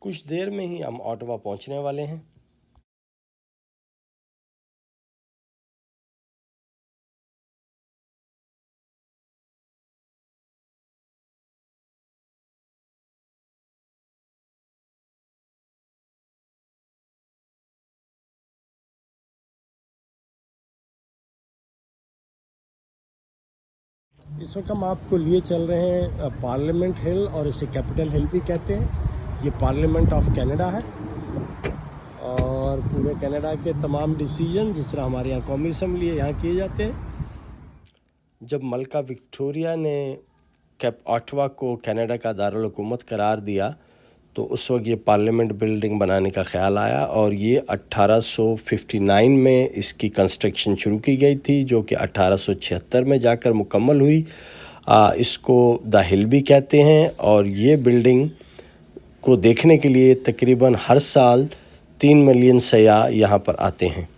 कुछ देर में ही हम ऑटवा पहुंचने वाले हैं। इस वक्त हम आपको लिए चल रहे हैं पार्लियामेंट हिल, और इसे कैपिटल हिल भी कहते हैं। ये पार्लियामेंट ऑफ कनाडा है और पूरे कनाडा के तमाम डिसीजन जिस तरह हमारे यहाँ कौमी असम्बली है यहाँ किए जाते हैं। जब मलका विक्टोरिया ने कैप ऑटवा को कनाडा का दारुल हुकूमत करार दिया तो उस वक्त ये पार्लियामेंट बिल्डिंग बनाने का ख्याल आया और ये 1859 में इसकी कंस्ट्रक्शन शुरू की गई थी, जो कि 1876 में जाकर मुकम्मल हुई। इसको द हिल भी कहते हैं और ये बिल्डिंग को देखने के लिए तकरीबन हर साल 3 मिलियन सयाह यहाँ पर आते हैं।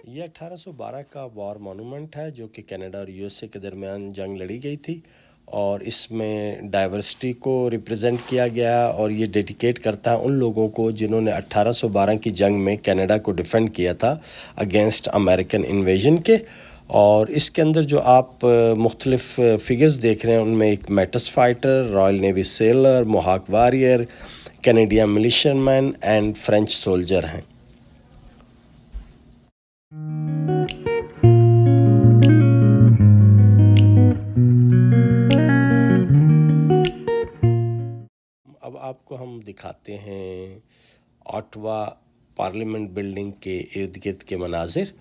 ये 1812 का वॉर मॉन्यूमेंट है जो कि कनाडा और यूएसए के दरमियान जंग लड़ी गई थी और इसमें डाइवर्सिटी को रिप्रेजेंट किया गया और ये डेडिकेट करता है उन लोगों को जिन्होंने 1812 की जंग में कनाडा को डिफेंड किया था अगेंस्ट अमेरिकन इन्वेजन के। और इसके अंदर जो आप मुख्तलिफ फिगर्स देख रहे हैं उनमें एक Metis fighter, royal navy sailor, Mohawk warrior, Canadian militiaman and French soldier हैं। अब आपको हम दिखाते हैं ऑटवा पार्लियामेंट बिल्डिंग के इर्द गिर्द के मनाजिर,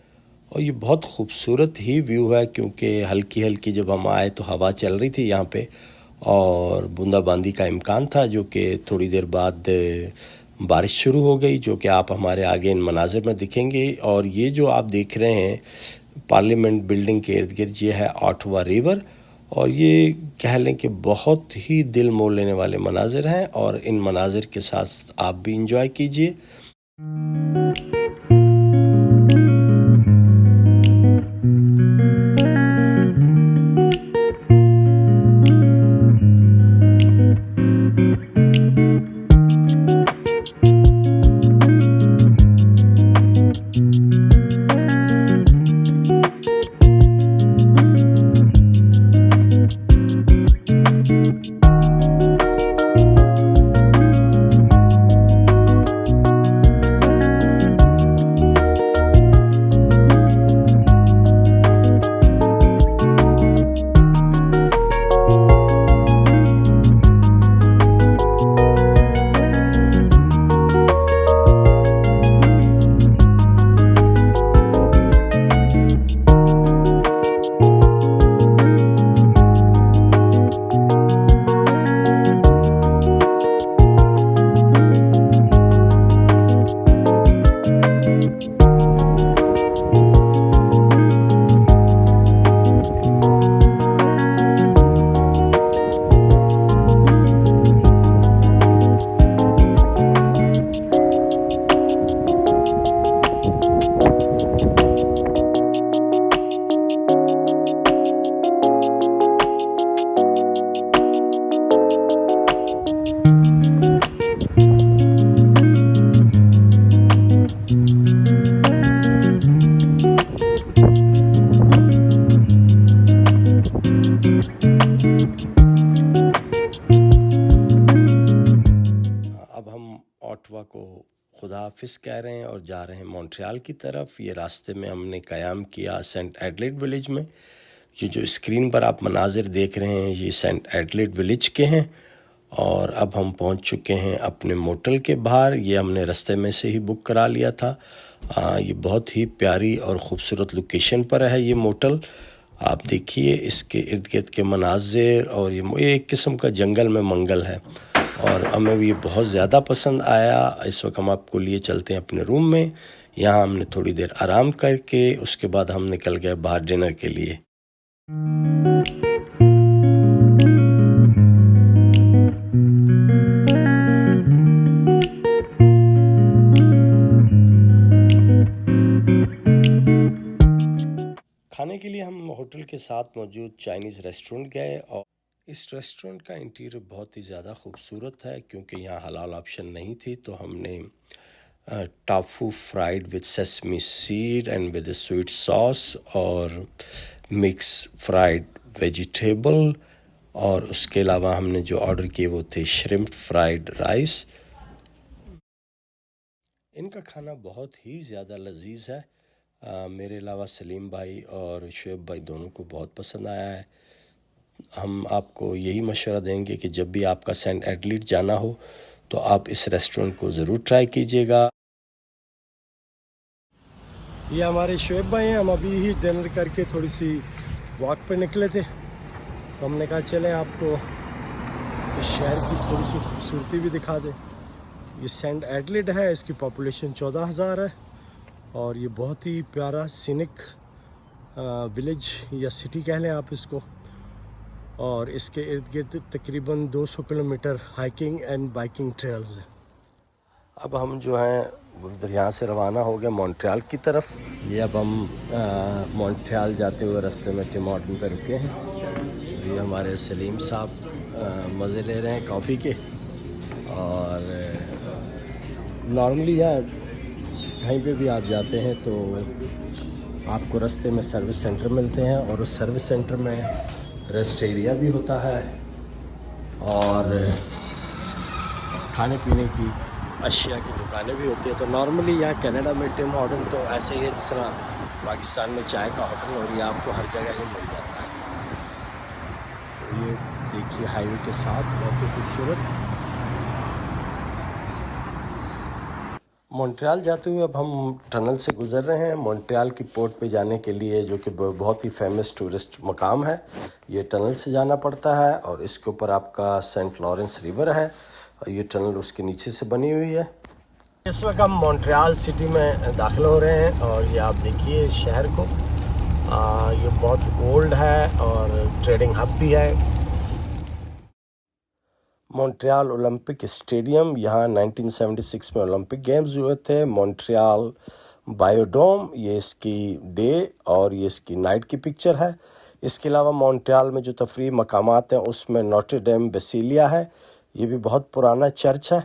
और ये बहुत ख़ूबसूरत ही व्यू है क्योंकि हल्की हल्की जब हम आए तो हवा चल रही थी यहाँ पे और बूंदाबांदी का इम्कान था, जो कि थोड़ी देर बाद बारिश शुरू हो गई, जो कि आप हमारे आगे इन मनाजिर में दिखेंगे। और ये जो आप देख रहे हैं पार्लियामेंट बिल्डिंग के इर्द गिर्द ये है ऑटवा रिवर, और ये कह लें कि बहुत ही दिल मोह लेने वाले मनाजिर हैं और इन मनाजिर के साथ आप भी इंजॉय कीजिए। ऑटवा को खुदा हाफिज़ कह रहे हैं और जा रहे हैं मॉन्ट्रियल की तरफ। ये रास्ते में हमने क़याम किया सेंट एडलेड विलेज में। ये जो स्क्रीन पर आप मनाजिर देख रहे हैं ये सेंट एडलेड विलेज के हैं और अब हम पहुंच चुके हैं अपने मोटल के बाहर। ये हमने रास्ते में से ही बुक करा लिया था। ये बहुत ही प्यारी और ख़ूबसूरत लोकेशन पर है ये मोटल। आप देखिए इसके इर्द गिर्द के मनाजिर, और ये एक किस्म का जंगल में मंगल है और हमें ये बहुत ज़्यादा पसंद आया। इस वक्त हम आपको लिए चलते हैं अपने रूम में। यहाँ हमने थोड़ी देर आराम करके उसके बाद हम निकल गए बाहर डिनर के लिए। खाने के लिए हम होटल के साथ मौजूद चाइनीज़ रेस्टोरेंट गए और इस रेस्टोरेंट का इंटीरियर बहुत ही ज़्यादा खूबसूरत है। क्योंकि यहाँ हलाल ऑप्शन नहीं थी तो हमने tofu fried with sesame seed and with sweet sauce और मिक्स फ्राइड वेजिटेबल, और उसके अलावा हमने जो ऑर्डर किए वो थे श्रिम्प फ्राइड राइस। इनका खाना बहुत ही ज़्यादा लजीज है। मेरे अलावा सलीम भाई और शुएब भाई दोनों को बहुत पसंद आया है। हम आपको यही मशवरा देंगे कि जब भी आपका सेंट एडलीड जाना हो तो आप इस रेस्टोरेंट को ज़रूर ट्राई कीजिएगा। ये हमारे शुएब भाई हैं। हम अभी ही डिनर करके थोड़ी सी वॉक पे निकले थे तो हमने कहा चलें आपको इस शहर की थोड़ी सी खूबसूरती भी दिखा दें। ये सेंट एडलेड है, इसकी पॉपुलेशन 14,000 है और ये बहुत ही प्यारा सीनिक विलेज या सिटी कह लें आप इसको। और इसके इर्द गिर्द तकरीबन 200 kilometre hiking and biking trails हैं। अब हम जो हैं उधर यहाँ से रवाना हो गए मॉन्ट्रियल की तरफ। ये अब हम मॉन्ट्रियल जाते हुए रास्ते में टिम हॉर्टन पे रुके हैं। तो ये हमारे सलीम साहब मज़े ले रहे हैं कॉफ़ी के। और नॉर्मली यहाँ कहीं पे भी आप जाते हैं तो आपको रास्ते में सर्विस सेंटर मिलते हैं और उस सर्विस सेंटर में रेस्ट एरिया भी होता है और खाने पीने की अशिया की दुकानें भी होती है। तो नॉर्मली यहाँ कनाडा में टिम हॉर्टन तो ऐसे ही है जिस तरह पाकिस्तान में चाय का होटल, और ये आपको हर जगह ही मिल जाता है। तो ये देखिए हाईवे के साथ बहुत ही खूबसूरत। मॉन्ट्रियल जाते हुए अब हम टनल से गुज़र रहे हैं मॉन्ट्रियल की पोर्ट पे जाने के लिए, जो कि बहुत ही फेमस टूरिस्ट मकाम है। ये टनल से जाना पड़ता है और इसके ऊपर आपका सेंट लॉरेंस रिवर है और ये टनल उसके नीचे से बनी हुई है। इस वक्त हम मॉन्ट्रियल सिटी में दाखिल हो रहे हैं और ये आप देखिए शहर को। ये बहुत ओल्ड है और ट्रेडिंग हब भी है। मॉन्ट्रियल ओलंपिक स्टेडियम, यहाँ 1976 में ओलंपिक गेम्स हुए थे। मॉन्ट्रियल बायोडोम, ये इसकी डे और ये इसकी नाइट की पिक्चर है। इसके अलावा मॉन्ट्रियल में जो तफरीही मकामात हैं उसमें नोट्रे डेम बेसिलिया है। ये भी बहुत पुराना चर्च है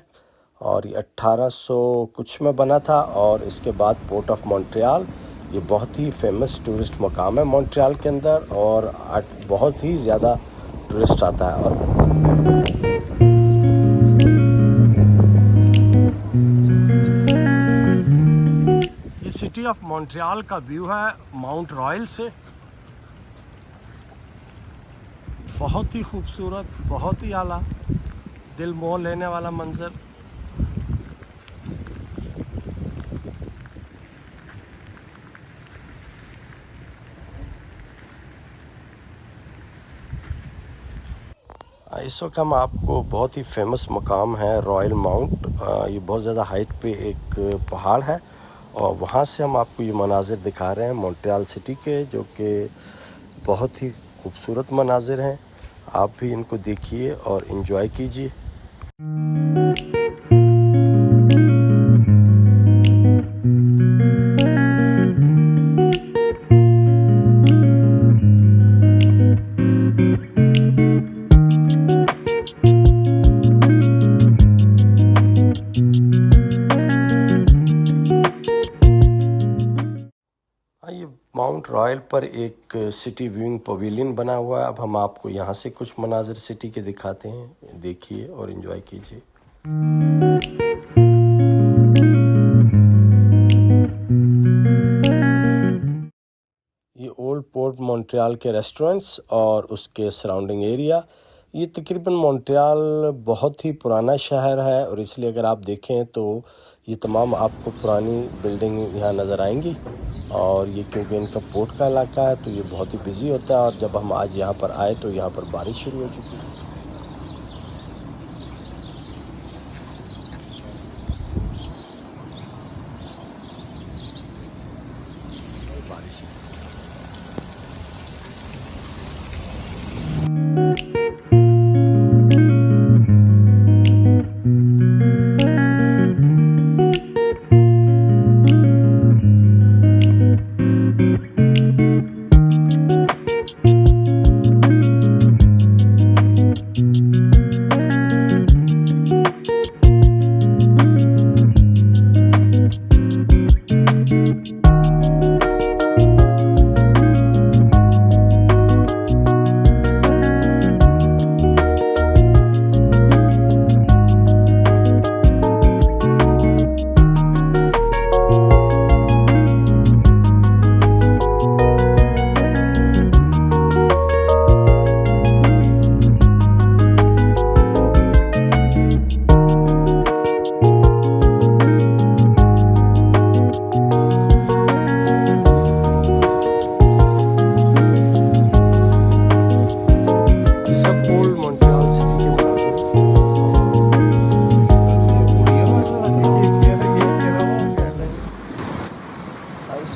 और ये 1800 कुछ में बना था। और इसके बाद पोर्ट ऑफ मॉन्ट्रियल, ये बहुत ही फेमस टूरिस्ट मकाम है मॉन्ट्रियल के अंदर और बहुत ही ज़्यादा टूरिस्ट आता है। और सिटी ऑफ मॉन्ट्रियल का व्यू है माउंट रॉयल से। बहुत ही खूबसूरत, बहुत ही आला, दिल मोह लेने वाला मंजर। इस वक्त हम आपको बहुत ही फेमस मकाम है रॉयल माउंट, ये बहुत ज़्यादा हाइट पे एक पहाड़ है और वहाँ से हम आपको ये मनाजिर दिखा रहे हैं मॉन्ट्रियल सिटी के, जो कि बहुत ही खूबसूरत मनाजिर हैं। आप भी इनको देखिए और इन्जॉय कीजिए। माउंट रॉयल पर एक सिटी व्यूइंग पवेलियन बना हुआ है। अब हम आपको यहाँ से कुछ मनाजिर सिटी के दिखाते हैं, देखिए और एंजॉय कीजिए। ये ओल्ड पोर्ट मॉन्ट्रियल के रेस्टोरेंट्स और उसके सराउंडिंग एरिया। ये तकरीबन मॉन्ट्रियल बहुत ही पुराना शहर है और इसलिए अगर आप देखें तो ये तमाम आपको पुरानी बिल्डिंग यहाँ नज़र आएंगी। और ये क्योंकि इनका पोर्ट का इलाका है तो ये बहुत ही बिजी होता है। और जब हम आज यहाँ पर आए तो यहाँ पर बारिश शुरू हो चुकी है। बारिश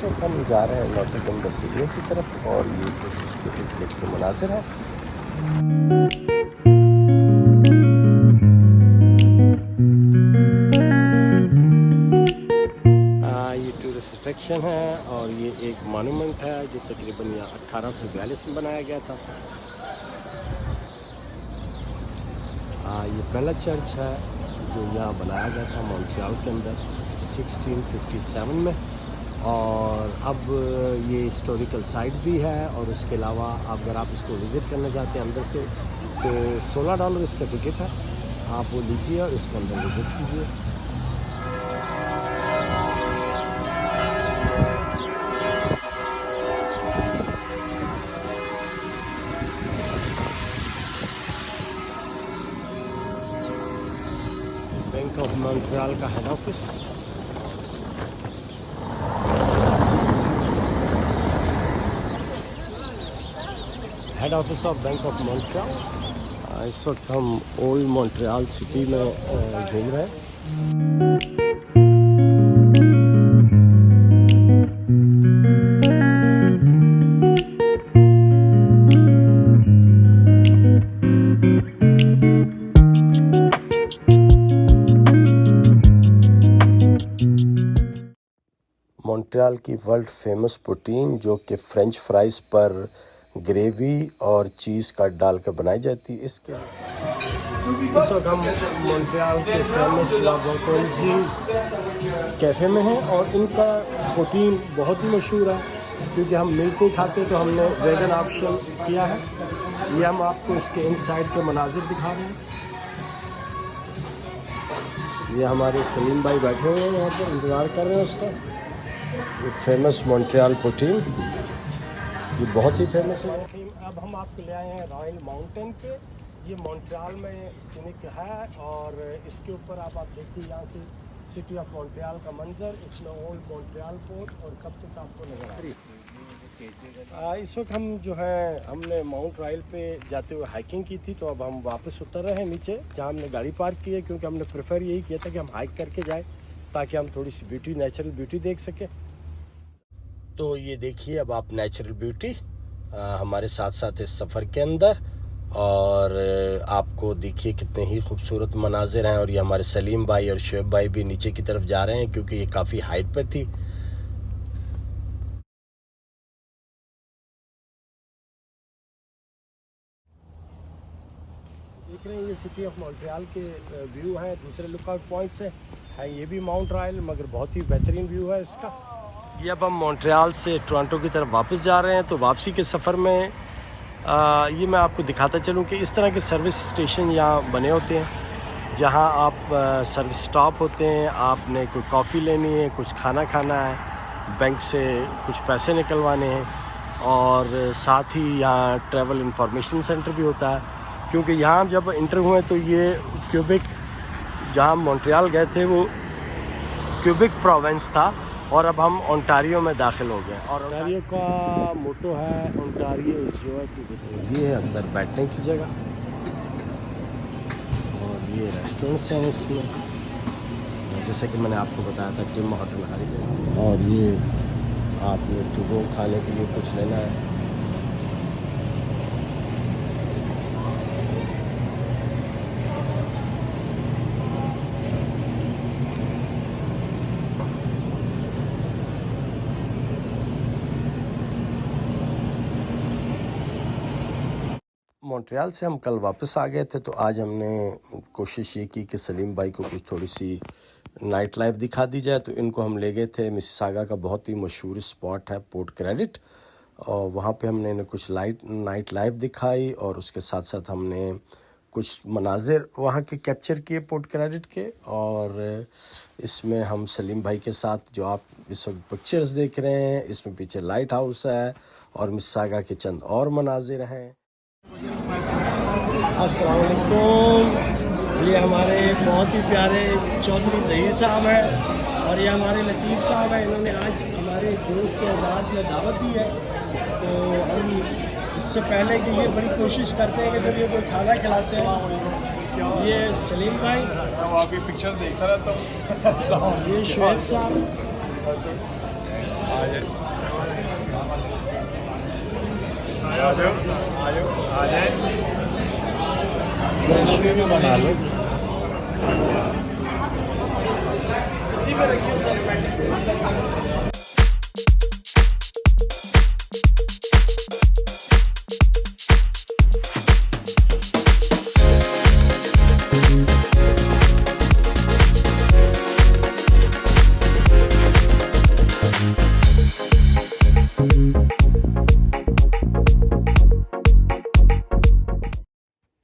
वक्त हम जा रहे हैं नॉटिंघम बसीलिया की तरफ और ये कुछ उसके इर्द गिर्द के मनाजिर हैं। ये टूरिस्ट अट्रैक्शन है और ये एक मॉन्यूमेंट है जो तकरीबन यहाँ 1842 में बनाया गया था। ये पहला चर्च है जो यहाँ बनाया गया था मॉन्ट्रियल के अंदर 1657 में, और अब ये हिस्टोरिकल साइट भी है। और उसके अलावा अगर आप इसको विज़िट करना चाहते हैं अंदर से तो $16 इसका टिकट है, आप वो लीजिए और इसको अंदर विज़िट कीजिए। बैंक ऑफ मॉन्ट्रियल का head office. Head office of bank of Montreal. इस वक्त हम ओल्ड मॉन्ट्रियल सिटी में घूम रहे हैं। मॉन्ट्रियल की वर्ल्ड फेमस पोटीन जो कि फ्रेंच फ्राइज़ पर ग्रेवी और चीज़ का डाल कर बनाई जाती है। इसके इस वक्त हम मॉन्ट्रियल के फेमस ला बोर्कोंजी कैफ़े में हैं और इनका पोटीन बहुत ही मशहूर है क्योंकि हम मिल्क नहीं खाते तो हमने वेगन ऑप्शन किया है। ये हम आपको इसके इनसाइड के मनाजिर दिखा रहे हैं। ये हमारे सलीम भाई बैठे हुए हैं यहाँ पर, इंतज़ार कर रहे हैं उसका। ये फेमस मॉन्ट्रियल पोटीन ये बहुत ही फेमस है। अब हम आपको ले आए हैं रॉयल माउंटेन पे। ये मॉन्ट्रियल में सीनिक है और इसके ऊपर आप देखिए यहाँ से सिटी ऑफ मॉन्ट्रियल का मंजर, इसमें ओल्ड मॉन्ट्रियल फोर्ट और सब कुछ आपको नजर आ रहा है। इस वक्त हम जो है हमने माउंट रॉयल पे जाते हुए हाइकिंग की थी, तो अब हम वापस उतर रहे हैं नीचे जहाँ हमने गाड़ी पार्क की है, क्योंकि हमने प्रेफर यही किया था कि हम हाइक करके जाएं ताकि हम थोड़ी सी ब्यूटी, नेचुरल ब्यूटी देख सकें। तो ये देखिए अब आप नेचुरल ब्यूटी हमारे साथ साथ इस सफ़र के अंदर, और आपको देखिए कितने ही खूबसूरत मनाजिर हैं। और ये हमारे सलीम भाई और शुएब भाई भी नीचे की तरफ जा रहे हैं क्योंकि ये काफ़ी हाइट पे थी। देख रहे हैं ये सिटी ऑफ मॉन्ट्रियल के व्यू हैं, दूसरे लुकआउट पॉइंट से है ये भी माउंट रॉयल, मगर बहुत ही बेहतरीन व्यू है इसका। ये अब हम मॉन्ट्रियल से टोरंटो की तरफ वापस जा रहे हैं, तो वापसी के सफ़र में ये मैं आपको दिखाता चलूँ कि इस तरह के सर्विस स्टेशन यहाँ बने होते हैं जहाँ आप सर्विस स्टॉप होते हैं। आपने कोई कॉफ़ी लेनी है, कुछ खाना खाना है, बैंक से कुछ पैसे निकलवाने हैं, और साथ ही यहाँ ट्रैवल इंफॉर्मेशन सेंटर भी होता है। क्योंकि यहाँ जब इंटर हुए तो ये क्यूबिक, जहाँ मॉन्ट्रियल गए थे वो क्यूबिक प्रोविंस था, और अब हम ओंटारियो में दाखिल हो गए। और ओंटारियो का मोटो है Ontario is joy to the city. ये है अंदर बैठने की जगह और ये रेस्टोरेंट्स हैं इसमें, जैसे कि मैंने आपको बताया था टिम होटल हरी। और ये आपने टू गो खाने के लिए कुछ लेना है। मॉन्ट्रियल से हम कल वापस आ गए थे, तो आज हमने कोशिश ये की कि सलीम भाई को कुछ थोड़ी सी नाइट लाइफ दिखा दी जाए। तो इनको हम ले गए थे मिसिसागा का बहुत ही मशहूर स्पॉट है पोर्ट क्रेडिट, और वहाँ पे हमने इन्हें कुछ नाइट लाइफ दिखाई, और उसके साथ साथ हमने कुछ मनाजिर वहाँ के कैप्चर किए पोर्ट क्रेडिट के। और इसमें हम सलीम भाई के साथ जो आप इस वक्त पिक्चर्स देख रहे हैं, इसमें पीछे लाइट हाउस है और मिसिसागा के चंद और मनाजिर हैं। अस्सलाम वालेकुम। ये हमारे बहुत ही प्यारे चौधरी ज़हीर साहब हैं और ये हमारे लतीफ़ साहब हैं। इन्होंने आज हमारे दोस्त के एजाज़ में दावत दी है, तो हम इससे पहले कि ये बड़ी कोशिश करते हैं कि जब ये कोई खाना खिलाते हैं। ये सलीम भाई, आपकी पिक्चर देखता रहता हूँ। ये शुएब साहब आ जाए में बना लो। इसी में रखिए सर।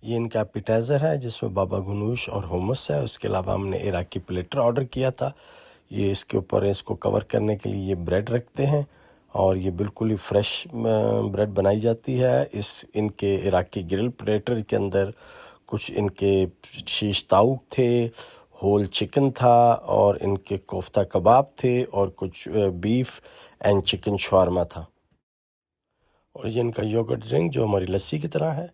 ये इनका एपिटाइज़र है जिसमें बाबा गनूश और हुमस है। उसके अलावा हमने इराकी प्लेटर ऑर्डर किया था। ये इसके ऊपर इसको कवर करने के लिए ये ब्रेड रखते हैं और ये बिल्कुल ही फ्रेश ब्रेड बनाई जाती है। इनके इराकी ग्रिल प्लेटर के अंदर कुछ इनके शीश ताऊक थे, होल चिकन था और इनके कोफ्ता कबाब थे और कुछ बीफ एंड चिकन शवारमा था। और ये इनका योगर्ट ड्रिंक जो हमारी लस्सी की तरह है।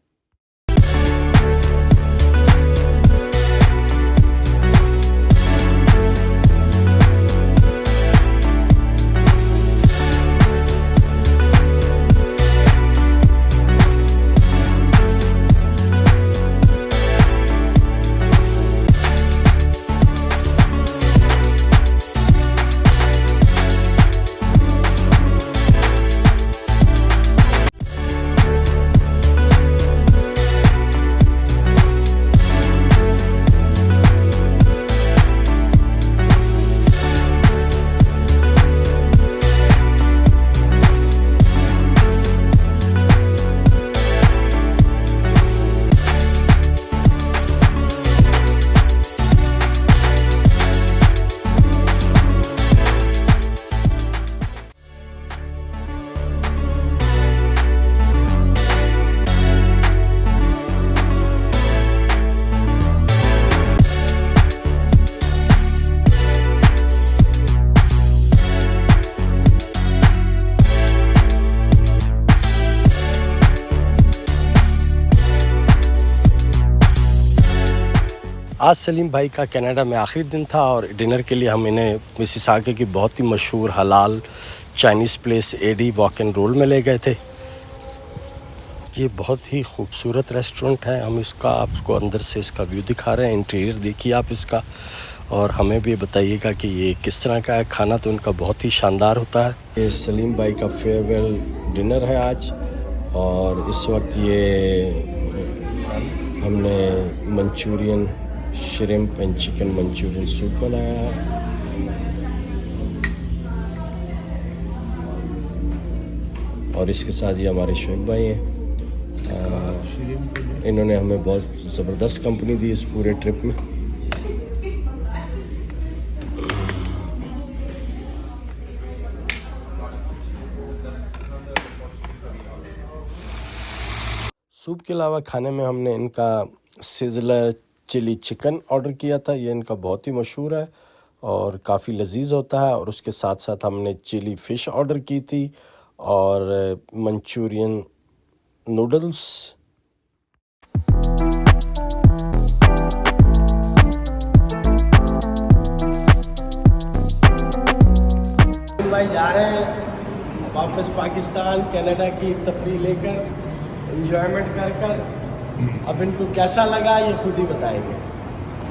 आज सलीम भाई का कनाडा में आखिरी दिन था और डिनर के लिए हम इन्हें मिसिसागा की बहुत ही मशहूर हलाल Chinese place Eddie Wok and Roll में ले गए थे। ये बहुत ही खूबसूरत रेस्टोरेंट है। हम इसका आपको अंदर से इसका व्यू दिखा रहे हैं। इंटीरियर देखिए आप इसका और हमें भी बताइएगा कि ये किस तरह का है। खाना तो इनका बहुत ही शानदार होता है। ये सलीम भाई का फेयरवेल डिनर है आज और इस वक्त ये हमने Manchurian shrimp and chicken Manchurian soup बनाया है। और इसके साथ ये हमारे शोएब भाई हैं। इन्होंने हमें बहुत ज़बरदस्त कंपनी दी इस पूरे ट्रिप में। सूप के अलावा खाने में हमने इनका सिजलर चिली चिकन ऑर्डर किया था। ये इनका बहुत ही मशहूर है और काफ़ी लजीज होता है। और उसके साथ साथ हमने चिली फ़िश ऑर्डर की थी और मंचूरियन नूडल्स। भाई जा रहे हैं वापस पाकिस्तान कनाडा की तफरीह लेकर, एंजॉयमेंट कर कर। अब इनको कैसा लगा ये खुद ही बताएंगे।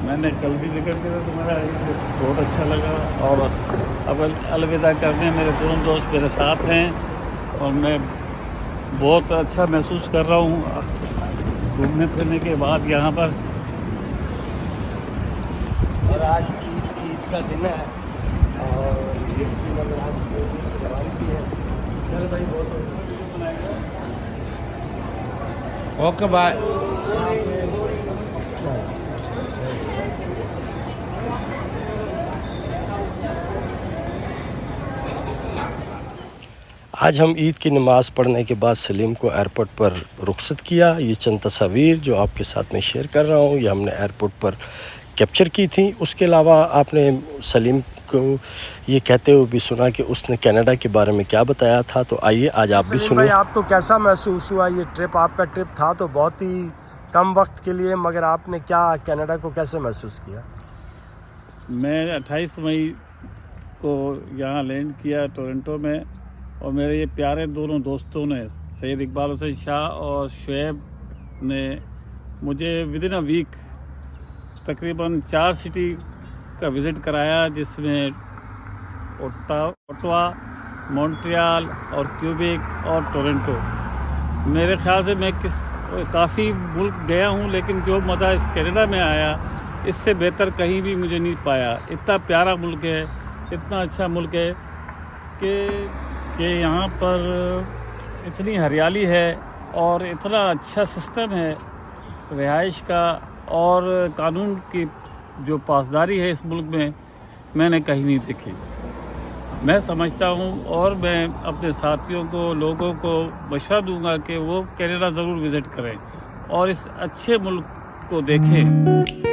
मैंने कल भी जिक्र किया तो मेरा बहुत अच्छा लगा और अब अलविदा करने मेरे दोनों दोस्त मेरे साथ हैं और मैं बहुत अच्छा महसूस कर रहा हूँ घूमने फिरने के बाद यहाँ पर। और आज ईद का दिन है और ईद की की है। चल भाई बहुत ओके बाय। आज हम ईद की नमाज़ पढ़ने के बाद सलीम को एयरपोर्ट पर रुखसत किया। ये चंद तस्वीर जो आपके साथ में शेयर कर रहा हूँ ये हमने एयरपोर्ट पर कैप्चर की थी। उसके अलावा आपने सलीम को ये कहते हुए भी सुना कि उसने कनाडा के बारे में क्या बताया था, तो आइए आज आप भी सुनिए। आपको कैसा महसूस हुआ ये ट्रिप? आपका ट्रिप था तो बहुत ही कम वक्त के लिए, मगर आपने क्या कनाडा को कैसे महसूस किया? मैं 28 मई को यहाँ लैंड किया टोरंटो में, और मेरे ये प्यारे दोनों दोस्तों ने, सैयद इकबाल हुसैन शाह और शुएब ने, मुझे विदिन अ वीक तकरीबन 4 सिटी का विज़िट कराया, जिसमें ओटावा, मॉन्ट्रियल और क्यूबेक और टोरंटो। मेरे ख्याल से मैं काफ़ी मुल्क गया हूँ, लेकिन जो मज़ा इस कनाडा में आया इससे बेहतर कहीं भी मुझे नहीं पाया। इतना प्यारा मुल्क है, इतना अच्छा मुल्क है कि यहाँ पर इतनी हरियाली है और इतना अच्छा सिस्टम है रिहाइश का, और कानून की जो पासदारी है इस मुल्क में मैंने कहीं नहीं देखी। मैं समझता हूँ और मैं अपने साथियों को, लोगों को मशवरा दूंगा कि वो कनाडा ज़रूर विज़िट करें और इस अच्छे मुल्क को देखें।